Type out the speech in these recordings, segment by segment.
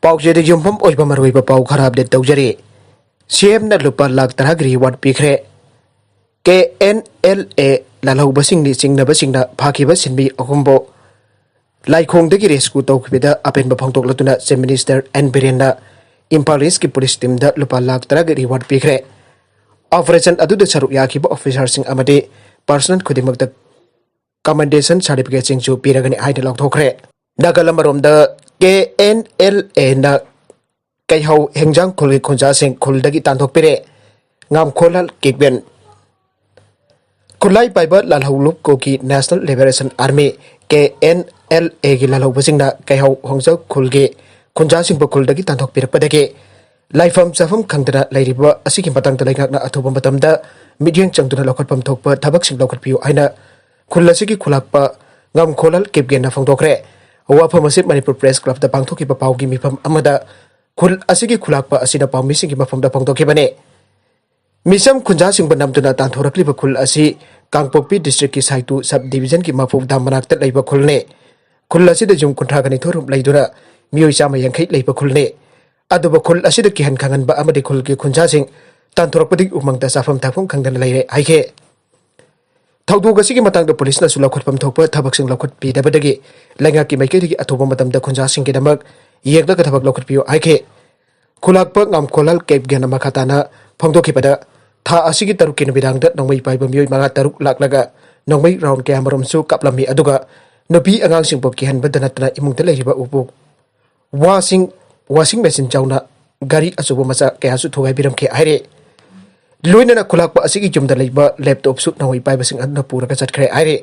पाउजेद युमफम ओइबा मरोइबा पाउ खरा update तौजरी CM न लुपा लाख तरह रिवार्ड पीखरे KNLA लालहौबसिंगनि चिंगनबसिंगना फाखिबा सिनबी अहुमबो लाइखोंदगी रेस्क्यू तौखिबदा अपेनबा फोंदोकलतुना चीफ मिनिस्टर एन बिरेनना इम्फाल ईस्ट की पुलिस टीम दा लुपा लाख तरह रिवार्ड पीखरे ऑपरेशन अदुदा सरुक याखिबा ऑफिसरसिंग अमदि पर्सनल खुदिमकता कमेंडेशन सर्टिफिकेट सिंगसु पीरगनि हाइदे लौथोखरे नागालमरोमदा KNLA na kaihau hengjang khulgi khunja sing khuldagi tanthok pire ngam kholal kikben khulai paiba lalhulup ko ki National Liberation Army KNLA gi lalhau basing na kaihau hongjau khulgi khunja sing khuldagi tanthok pire padage laifam safam khangdana lairiba asigi matang da laingak na athuba matamda midyang changduna lokhatpam thokpa thabak sing lokhatpiu aina khulasigi khulakpa ngam kholal kikben na phongdokre वाफम Manipur press club पांथोकी पाउगी मिफम खुल असगी खुलाकपा असिना पाउमीसिंगी मफमदा फोंदोखिबने मिसम खुंजासिंग बनमदुना तांथोरक्लिबा खुल असि Kangpokpi district की साइटु सब डिवीजन की मफुदा मनाक्ता लैबा खुलने खुल असिदा जुम कुंथ्रागनि थोरुम लैदुना मियोइ चामा यांखै लैबा खुलने अदुबा खुल असिदा किहन खांगनबा अमदि खुल की खुंजासिंग तांथोरक्पदि उमंगदा साफम थाफम खांगदना लैरे हाइखे थौदोग असिगी मतंगदा पुलिस ना सुलखटपम थोप थबकसिंग लखट पीदबदगी लैंगा की मैकेदगी अथोब मतमदा खुंजासिंग के दमक येगदा थबक लखट पियो आइखे खुलाकप ngam kholal केप गेन मखाताना फोंदोखिबदा था असिगी तरुक के बिदांगदा नंगमै पाइब मियोइ मंगा तरुक लाखलगा नंगमै राउंड कैमरम सु कपलमी अदुगा नुपी अंगांसिंग पो किहनबदा नतना इमुंगदा लैरिबा उबु वाशिंग मशीन चाउना गाड़ी अचुब मचा कयासु थोगाइ बिरमखे आइरे लोइनना खुलाकपा असिगी जुमदा लैबा लैपटॉप सु नंगमै पाइबसिंग अदना पुरगा चटखरे आइरे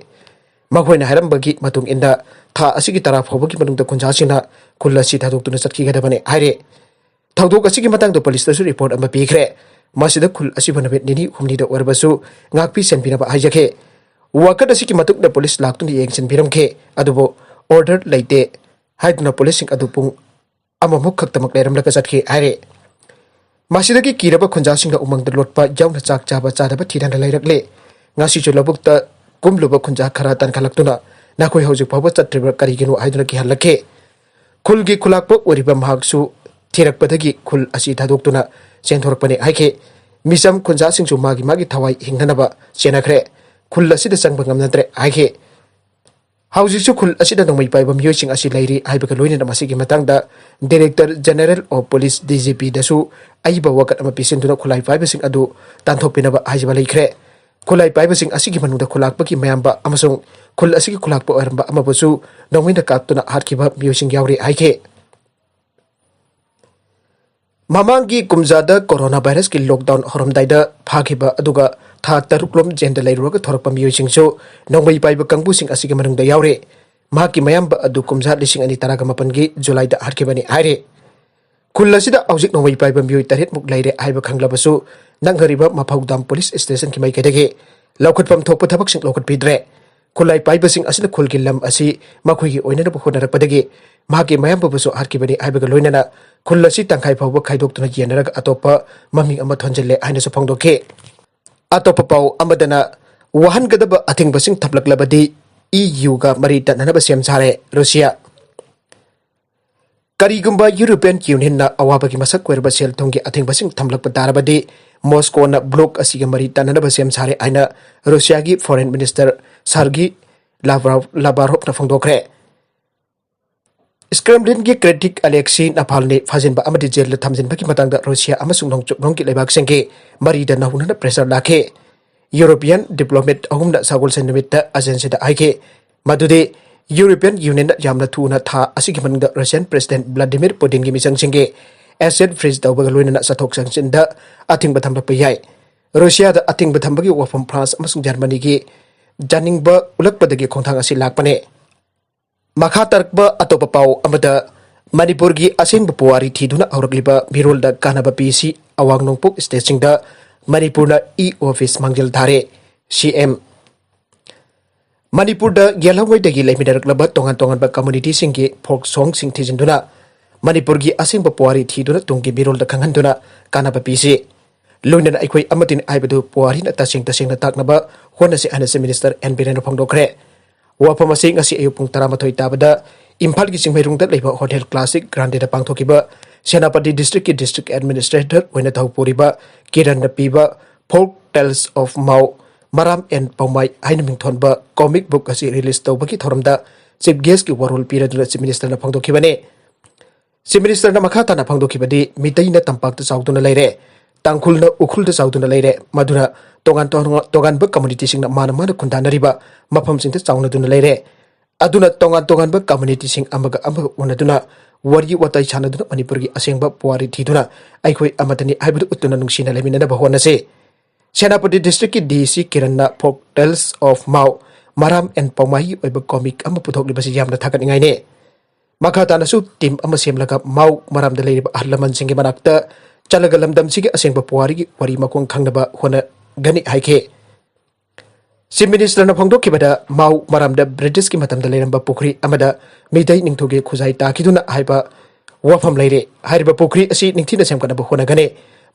मखोइना हायरमबगी मतुंग इंदा था असिगी तरा फोबगी मनुंगदा खुंजासिंगना खुल असि थादोक्तुना चटखिगदबने आइरे थौदोक असिगी मतंगदा पुलिसदसु रिपोर्ट अमा पीखरे मसिदा खुल असि बनबे निनी हुमनीदा ओरबसु ngakpi senbinaba हाइजखे वाकट असिगी मतुंगदा पुलिस लाक्तुनि येंगसिन बिरमखे अदुबो ऑर्डर लैते हाइदुना पुलिसिंग अदुपुंग अममुख खक्तमक लेरमलका चटखे आइरे मासिदगी किरबा खुंजासिंगदा उमंगदा लोटपा यावना चाक चाबा चादबा थिदना लैरकले ngasichu labukta kumluba khunja khara tan khalaktuना नाखोई हौजिक फावबा चट्रिबा करिगिनो हाइदुना किहलखे खुलगी खुलाकपा ओरिबा महाकसु थिरकपदगी खुल असि थादोक्तुना चेंथोरकपने हाइखे मिसम खुंजासिंगसु मागी मागी थवाई हिंगनबा चेनाखरे खुल असिदा चंगबा ngamnatre हाइखे हौजिकसु खुल असिदा नंगमै पाइबा मियोइसिंग असि लैरि हाइबका लोइनना मसिगी मतंगदा director general of police DGP दसु आइबा वकत अमा पिसिनदुना खुलाई पाइबसिंग अदु तांथोपिनबा हाइजबा लैखरे खुलाई पाइबसिंग असिगी मनुदा खुलाकपकी मयामबा अमसुंग खुल असिगी खुलाकपा ओरंबा अमाबसु नंगमैना काक्तुना हाटखिबा मियोइसिंग यावरे हाइखे ममांगी कुमजादा कोरोना वायरस की लॉकडाउन होरमदाइदा फाखिबा अदुगा था तरुकलोम जेंदा लैरुगा थोरकपा मियोइसिंगसु नंगमै पाइबा कंगबुसिंग असिगी मनुंगदा यावरे माकी मयामबा अदु कुमजा लिसिंग अनि तरागा की जुलाइदा हाटखिबani हाइरे खुल असिदा औजिक नंगमै पाइबा मियोइ तरेत मुक लैरे हाइबा खंगलबसु नंगरिबा मफौदाम पुलिस स्टेशन की माइकेदगे लौखटपम थोपा थबकसिंग लौखटपिद्रे खुलाई पाइबसिंग असिदा खुलगी लम असि मखुइगी ओइननबा होनरकपदगे माकी मयामबसु हाटखिबani हाइबगा लोइनना खुल असि तंखाइ फावबा खाइदोक्तुना येनरग अतोपा ममिंग अमा थोंजले हाइनसु फोंदोखे अतोपा पाउ अमदना वहनगदबा अथिंगबसिंग थपलकलबदि EU गा मरी तननबा सेम सारे रशिया करीगुंबा यूरोपियन यूनियन ना अवाबगी मसक कोरबा सेल थोंगी अथिंगबसिंग थमलकपा तारबदि मॉस्को ना ब्लॉक असिगा मरी तननबा सेम सारे आइना रशिया की फॉरेन मिनिस्टर सर्गी लाबारोव ना फोंदोखरे स्क्रेमलिन की क्रेडिट अलेक्सी नाफालने फाजिनबा अमदि जेल थमजिनबकी मतंगदा रशिया अमसुंग नोंगचुक लेबाकसिंगे मरीदा नहुनना प्रेशर लाखे यूरोपियन डिप्लोमेट अहुमना सागोलसेन निमित्ता एजेंसीदा आइखे मदुदे यूरोपियन यूनियन यामना थुना था असिगी मनंगदा रशियन प्रेसिडेंट व्लादिमीर पुतिन की मिसंगसिंगे एसेड फ्रीज तौबगा लोइनना सथोक संगसिनदा अथिंगबा थमलकपा याय रशियादा अथिंगबा थमबगी वफम फ्रांस अमसुंग जर्मनी की जानिंगबा उलकपदगी खोंथांग असि लाकपने मखा तरकबा अतोपा पाउ अमदा मणिपुर की असेंग पुवारी थीदुना औरकलिबा बिरोलदा कानबा पीसी अवांग नोंगपोक स्टेटसिंगदा मणिपुरना ई ऑफिस मंगल धारे CM मणिपुरदा गेलहंगैदगी लेमिदरकलबा तोंगान तोंगानबा कम्युनिटी सिंगी फोक सॉन्ग सिंग थीजिंदुना मणिपुर की असेंग पुवारी थीदुना तुंगी बिरोलदा खंगहंदुना कानबा पीसी लोइनना अखोइ अमतिन आइबदु पुवारीना तसिंग ताकनबा होनसे अनसे मिनिस्टर एन बिरेन फोंदोखरे वाफम असिंग असि अयुपुंग 13 ताबदा इम्फाल की चिंगमैरुंगदा लेबा होटल क्लासिक ग्रांडेदा पांगथोकिबा सेनापति डिस्ट्रिक्ट की डिस्ट्रिक्ट एडमिनिस्ट्रेटर ओइना थौपोरिबा किरण पीबा folk tales of Mao Maram and Poumai हाइन मिंथोनबा कॉमिक बुक असी रिलीज तौबकी थोरमदा चीफ गेस्ट की वरोल पीरदुना चीफ मिनिस्टर ना फंगदोखिबने चीफ मिनिस्टर ना मखा ताना फंगदोखिबदी मितैना तंपाक्ता चाउदुना लेरे तांखुलना उखुलदा चाउदुना लेरे मधुना तोगान बक कम्युनिटी सिंगना माना खुंदानरिबा मफम सिंगता चाउनदुना लेरे अदुना तोगान बक कम्युनिटी सिंग अमगा अमगा उनदुना वरी वताई छानदुना मणिपुर की असेंबा पुवारी थीदुना अखोई अमतनी हाइबदु उतुना नुंगसिना लेमिनना बहोनसे सेनापति डिस्ट्रिक्ट की DC Kiran folk tales of Mao Maram and Poumai ओइब कॉमिक अम पुथोकलिबसि यामना थागतनिंगाइने मखातानसु टीम अम सेमलगा माउ मराम द लेरिबा अहलमन सिंगे मनाक्ता चलगा लमदम सिगे असेंबा पुवारी की वरी मकोंग खंगनबा होना गनि हाइखे चीफ मिनिस्टर फोंदोखिबदा माउ मराम द ब्रिटिश की मतम द लेरंबा पुखरी अमदा मिदै निंथुगे खुजाई ताखिदुना हाइबा वफम लेरे हाइबा पुखरी असि निंथिना सेमकनबा होना गने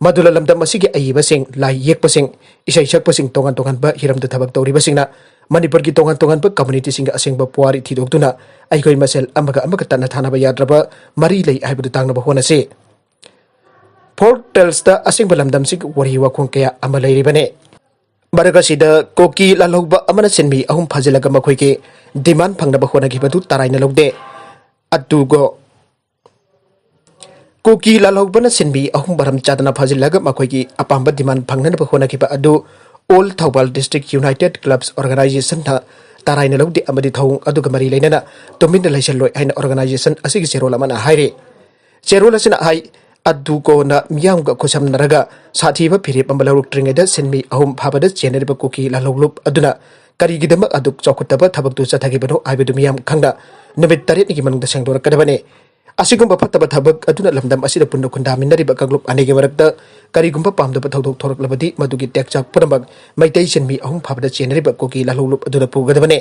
मधुला लमदम असिगे अयिबसिंग लाई येकपसिंग इसै सकपसिंग तोगान तोगानबा हिरमद थबक तौरिबसिंगना मणिपुर की तोगान तोगानबा कम्युनिटी सिंग असेंबा पुवारी थीदोक्तुना अइखोइ मसेल अमगा अमगा तन्ना थानाबा याद्रबा मरी लई हाइबदु तांगनबा होनसे फोक टेल्स दा असेंबा लमदम सिग वरी वाखों कया अमा लैरिबने मरगसिदा कोकी लालौबा अमना सिनमी अहुम फाजिलगा मखोइके डिमांड फंगनबा होनागिबदु ताराइना लौदे अदुगो कोकी लालौबना सिनमी अहुम बरम चादना फाजिलगा मखोइकी अपांबा डिमांड फंगनबा होनागिबा अदु all Thoubal district united clubs organisation ना ताराइना लौदे अमदि थौं अदुगा मरी लैनना तोमिन लैसलोय हाइना ऑर्गेनाइजेशन असिगी चेरोल अमना हाइरे चेरोल असिना हाइ अदुगोना मियामगा खुसमनरगा साथीबा फिरेप अमलौरक्ट्रिंगेदा सिनमी अहुम फाबदा चेनरिबा कोकी लालौलुप अदुना करिगिदम अदुक चौखुतबा थबकतु चथागिबनो आइबदु मियाम खंगना नुमित 8 नि मनुंगदा सेंगदोरकदबने असिगुंबा फत्तबा थबक अदुना लमदम असिदा पुन्नु खुंदामिनरिबा कग्लुप अनेगे मरक्ता करिगुंबा पामदबा थौदोक थोरकलबदी मदुगी टेक्चाक पुरमक मैतै सिनमी अहुम फाबदा चेनरिबा कोकी लालौलुप अदुना पुगदबने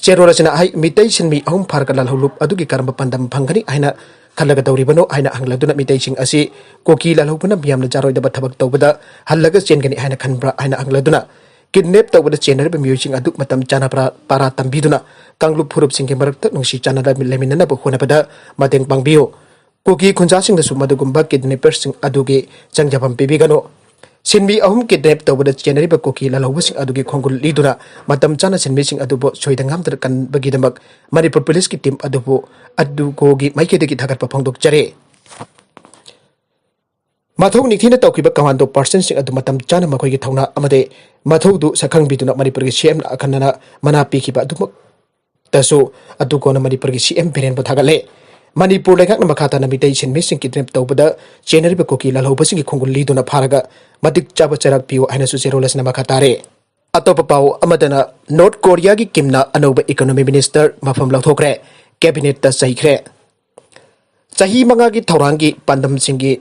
चेरोलसना हाइ मितै सिनमी अहुम फारका लालौलुप अदुगी करम पंदम फंगनी हाइना खलगा तौरिबनो हाइना हंगलदुना मितैसिंग असि कोकी लालौबना मियामना जारोइदबा थबक तौबदा हल्लगा चेनगनी हाइना खनब्रा हाइना हंगलदुना किडनैप तौबदा चेनरिबा मियोसिंग अदुक मतम चानाप्रा पारा तंबिदुना कांगलुप फुरुपसिंगे मरक्ता नुंसी चानादा लेमिननबा होनबदा मतेंग पांगबियो कोकी खुंजासिंगदसु मदुगुंबा किडनैपर्सिंग अदुगे चंगजफम पिबिगनो सिनमी अहुम किडनैप तौबदा चेनरिबा कोकी लालौबसिंग अदुगे खोंगुल लीदुना मतम चाना सिनमीसिंग अदुबो सोइदंगामदर कनबगिदमक मणिपुर पुलिस की टीम अदुबो अदुगोगी माइकेदगी थागतपा फोंदोकचरे मथौ निथिना तौकिबा कमांडो पर्सन सिंग अदु मतम चाना मखोइगी थौना अमदे मथौदु सखंगबिदुना मणिपुर की सीएम अखनना मना पीखिबा अदुमक तसो अदुकोना मणिपुर की सीएम बिरेन बथागले मणिपुर लेखक मखाता नमितै सिनमी सिंग किडनैप तौबदा चेनरिबा कोकी लालौबसिंगी खोंगुल लीदुना फारगा मतिक चाबा चरक पियो हाइनासु चेरोलसना मखातारे अतोप पाउ अमदना नॉर्थ कोरिया की किमना अनौबा इकोनॉमी मिनिस्टर मफम लौथोखरे कैबिनेट ता सहीखरे चाही मंगा की थौरांगी पंदम सिंगी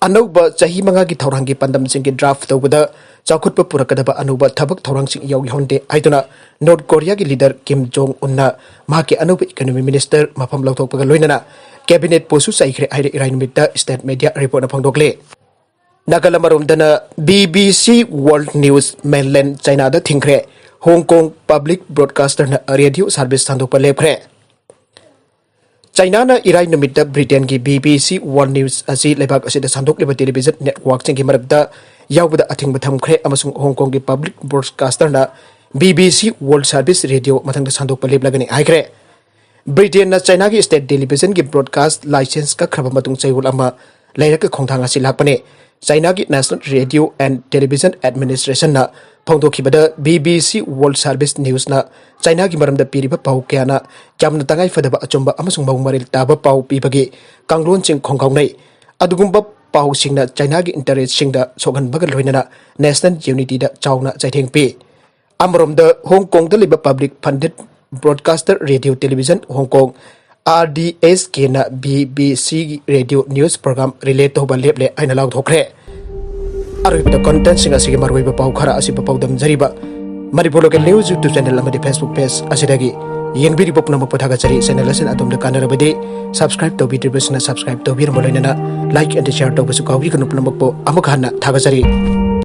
अनौबा चाही मंगा की थौरांगी पंदम सिंगी ड्राफ्ट तौबदा चाखुतपा पुरकदबा अनौबा थबक थौरांग सिंग यौहौंदे हाइदुना नॉर्थ कोरिया की लीडर किम जोंग उन्ना माके अनौबा इकोनॉमी मिनिस्टर मफम लौथोकपगा लोइनना कैबिनेट पोसु सहीखरे हाइरे इराइनमिता स्टेट मीडिया रिपोर्ट फोंदोकले नागालमरोमदना BBC world news mainland China दा थिंखरे हांगकांग पब्लिक ब्रॉडकास्टर ना रेडियो सर्विस सांदोकपा लेपखरे चाइना ना इराइ नुमिता ब्रिटेन की BBC वर्ल्ड न्यूज असी लेबाक असिदा सांदोकलिबा टेलीविजन नेटवर्क सिंगी मरकदा यावबदा अथिंग थमखरे अमसुंग हांगकांग की पब्लिक ब्रॉडकास्टर ना BBC वर्ल्ड सर्विस रेडियो मथंग सांदोकपा लेबलगनी आइखरे ब्रिटेन ना चाइना की स्टेट टेलीविजन की ब्रॉडकास्ट लाइसेंस का खरबा मतुंग चैगुल अमा लेरक खोंथांग असी लापने चाइना की national radio and television administration ना फोंदोखिबदा BBC वर्ल्ड सर्विस न्यूज ना चाइना की मरमदा पीरिबा पाउ क्याना क्यामना तंगाई फदबा अचुंबा अमसुंग मौंग मरिल ताबा पाउ पीबगे कांगलोन सिंग खोंगाउनै अदुगुंबा पाउ सिंगना चाइना की इंटरेस्ट सिंगदा सोगनबगा लोइनना नेशनल यूनिटी दा चाउना चाइथेंग पी अमरोमदा हांगकांग दा लिबा public funded broadcaster radio television Hong Kong RDS के ना BBC radio news programme relate होबा लेपले आइना लाउथोखरे अरुबदा कंटेंट सिंग असिगे मरुइबा पाउ खरा असिबा पाउदम जरिबा Manipur local news YouTube channel अमदि फेसबुक पेज असिदगी येंबिरि पपनम पथागा चरी चैनल असिन अदुमदा कानरबदे सब्सक्राइब तौबिद्रिबसना सब्सक्राइब तौबिरम लोइनना लाइक एंड शेयर तौबसु काउबि कनु पुनमकपो अमखाना थागा चरी